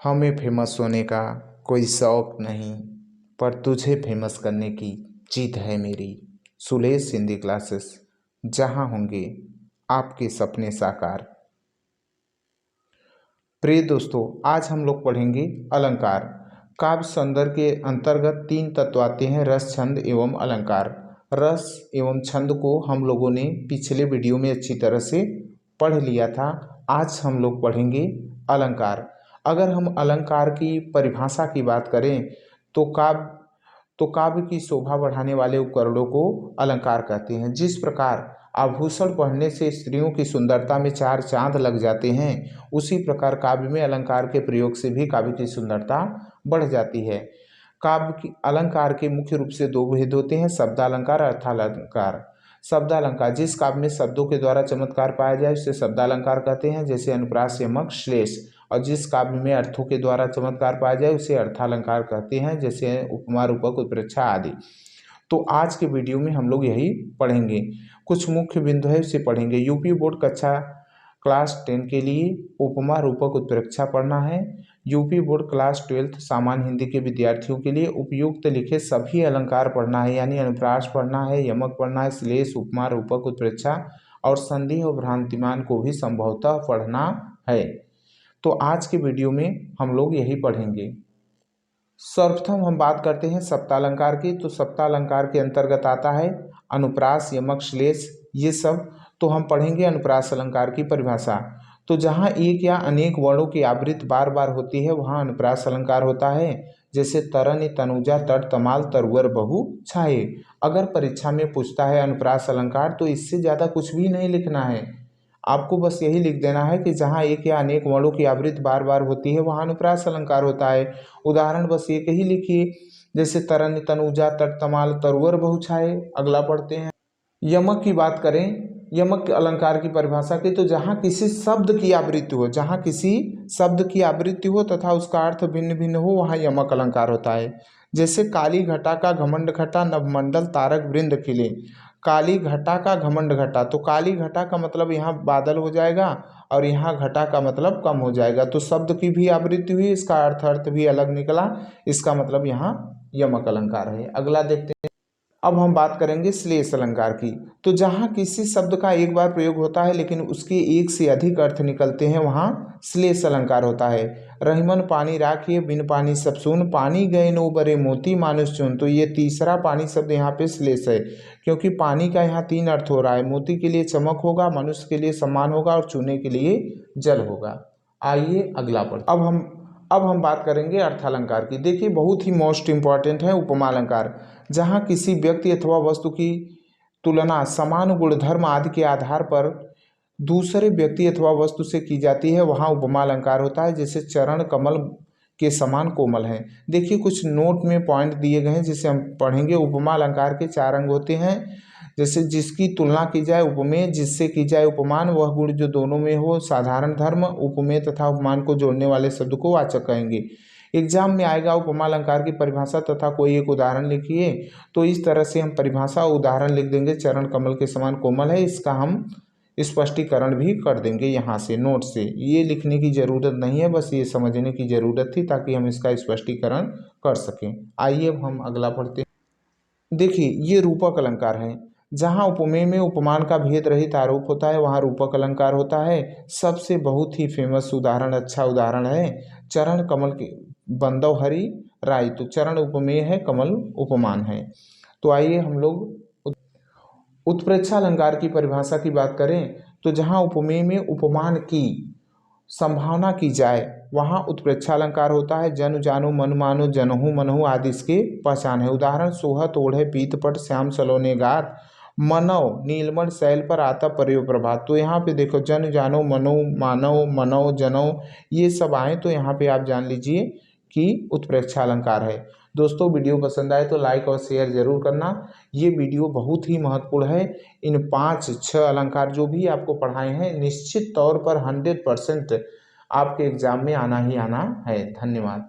हमें फेमस होने का कोई शौक नहीं, पर तुझे फेमस करने की जिद है मेरी। सुलेश हिंदी क्लासेस, जहां होंगे आपके सपने साकार। प्रिय दोस्तों, आज हम लोग पढ़ेंगे अलंकार। काव्य सौंदर्य के अंतर्गत 3 तत्व आते हैं: रस, छंद एवं अलंकार। रस एवं छंद को हम लोगों ने पिछले वीडियो में अच्छी तरह से पढ़ लिया था। आज हम लोग पढ़ेंगे अलंकार। अगर हम अलंकार की परिभाषा की बात करें तो काव्य की शोभा बढ़ाने वाले उपकरणों को अलंकार कहते हैं। जिस प्रकार आभूषण पहनने से स्त्रियों की सुंदरता में 4 चांद लग जाते हैं, उसी प्रकार काव्य में अलंकार के प्रयोग से भी काव्य की सुंदरता बढ़ जाती है। काव्य की अलंकार के मुख्य रूप से 2 भेद होते हैं: शब्दालंकार और अर्थालंकार। शब्दालंकार, जिस काव्य में शब्दों के द्वारा चमत्कार पाया जाए उसे शब्दालंकार कहते हैं, जैसे अनुप्रास, यमक, श्लेष। और जिस काव्य में अर्थों के द्वारा चमत्कार पाया जाए उसे अर्थालंकार कहते हैं, जैसे उपमा, रूपक, उत्प्रेक्षा आदि। तो आज के वीडियो में हम लोग यही पढ़ेंगे। कुछ मुख्य बिंदु है उसे पढ़ेंगे। यूपी बोर्ड कक्षा क्लास 10 के लिए उपमा, रूपक, उत्प्रेक्षा पढ़ना है। यूपी बोर्ड क्लास 12 सामान्य हिंदी के विद्यार्थियों के लिए उपयुक्त लिखे सभी अलंकार पढ़ना है, यानी अनुप्रास पढ़ना है, यमक पढ़ना है, श्लेष, उपमा, रूपक, उत्प्रेक्षा और संधि और भ्रांतिमान को भी संभवतः पढ़ना है। तो आज के वीडियो में हम लोग यही पढ़ेंगे। सर्वप्रथम हम बात करते हैं सप्तालंकार की। तो सप्तालंकार के अंतर्गत आता है अनुप्रास, यमक, श्लेष, ये सब। तो हम पढ़ेंगे अनुप्रास अलंकार की परिभाषा। तो जहाँ एक या अनेक वर्णों की आवृत्ति बार बार होती है वहाँ अनुप्रास अलंकार होता है, जैसे तरनि, तनुजा, तट, तमाल, तरुवर, बहु, छाये। अगर परीक्षा में पूछता है अनुप्रास अलंकार तो इससे ज़्यादा कुछ भी नहीं लिखना है, आपको बस यही लिख देना है कि जहाँ एक या अनेक वर्णों की आवृत्ति बार बार होती है वहाँ अनुप्रास अलंकार होता है। उदाहरण बस एक ही लिखिए, जैसे तरनि, तनुजा, तट, तमाल, तरुवर, बहु, छाये। अगला पढ़ते हैं। यमक की बात करें, यमक अलंकार की परिभाषा की, तो जहाँ किसी शब्द की आवृत्ति हो, जहाँ किसी शब्द की आवृत्ति हो तथा उसका अर्थ भिन्न भिन्न हो वहाँ यमक अलंकार होता है। जैसे काली घटा का घमंड घटा, नभमंडल तारक वृंद खिले। काली घटा का घमंड घटा, तो काली घटा का मतलब यहाँ बादल हो जाएगा और यहाँ घटा का मतलब कम हो जाएगा। तो शब्द की भी आवृत्ति हुई, इसका अर्थ भी अलग निकला, इसका मतलब यहाँ यमक अलंकार है। अगला देखते हैं। अब हम बात करेंगे श्लेष अलंकार की। तो जहाँ किसी शब्द का एक बार प्रयोग होता है लेकिन उसके एक से अधिक अर्थ निकलते हैं वहाँ श्लेष अलंकार होता है। रहीमन पानी राखिए, बिन पानी सब सून, पानी गए नो बरे मोती मानुष चुन। तो ये तीसरा पानी शब्द यहाँ पे श्लेष है, क्योंकि पानी का यहाँ 3 अर्थ हो रहा है। मोती के लिए चमक होगा, मनुष्य के लिए सम्मान होगा और चूने के लिए जल होगा। आइए अगला पढ़ते। अब हम बात करेंगे अर्थालंकार की। देखिए, बहुत ही मोस्ट इंपॉर्टेंट है उपमा अलंकार। जहाँ किसी व्यक्ति अथवा वस्तु की तुलना समान गुणधर्म आदि के आधार पर दूसरे व्यक्ति अथवा वस्तु से की जाती है वहाँ उपमा अलंकार होता है। जैसे चरण कमल के समान कोमल हैं। देखिए, कुछ नोट में पॉइंट दिए गए हैं जिसे हम पढ़ेंगे। उपमा अलंकार के 4 अंग होते हैं, जैसे जिसकी तुलना की जाए उपमेय, जिससे की जाए उपमान, वह गुण जो दोनों में हो, साधारण धर्म। उपमेय तथा उपमान को जोड़ने वाले शब्द को वाचक कहेंगे। एग्जाम में आएगा उपमा अलंकार की परिभाषा तथा कोई एक उदाहरण लिखिए। तो इस तरह से हम परिभाषा और उदाहरण लिख देंगे। चरण कमल के समान कोमल है, इसका हम स्पष्टीकरण भी कर देंगे यहाँ से नोट से। ये लिखने की ज़रूरत नहीं है, बस ये समझने की ज़रूरत थी ताकि हम इसका स्पष्टीकरण कर सकें। आइए अब हम अगला पढ़ते हैं। देखिए, ये रूपक अलंकार है। जहाँ उपमेय में उपमान का भेद रहित आरोप होता है वहाँ रूपक अलंकार होता है। सबसे बहुत ही फेमस उदाहरण, अच्छा उदाहरण है चरण कमल के बंदव हरि राय। तो चरण उपमेय है, कमल उपमान है। तो आइए हम लोग उत्प्रेक्षा अलंकार की परिभाषा की बात करें तो जहाँ उपमेय में उपमान की संभावना की जाए वहाँ उत्प्रेक्षा अलंकार होता है। जनु जानो, मन मानो, जनहु मनहु आदि इसके पहचान है। उदाहरण सोहत ओढ़े पीतपट, श्याम सलोने गात, मनव नीलमण शैल पर आता पर्यो प्रभात। तो यहाँ पे देखो, जन जानो, मनो, मानव, मनव, जनव, ये सब आए तो यहाँ पे आप जान लीजिए कि उत्प्रेक्षा अलंकार है। दोस्तों, वीडियो पसंद आए तो लाइक और शेयर जरूर करना। ये वीडियो बहुत ही महत्वपूर्ण है। इन 5-6 अलंकार जो भी आपको पढ़ाए हैं निश्चित तौर पर 100% आपके एग्जाम में आना ही आना है। धन्यवाद।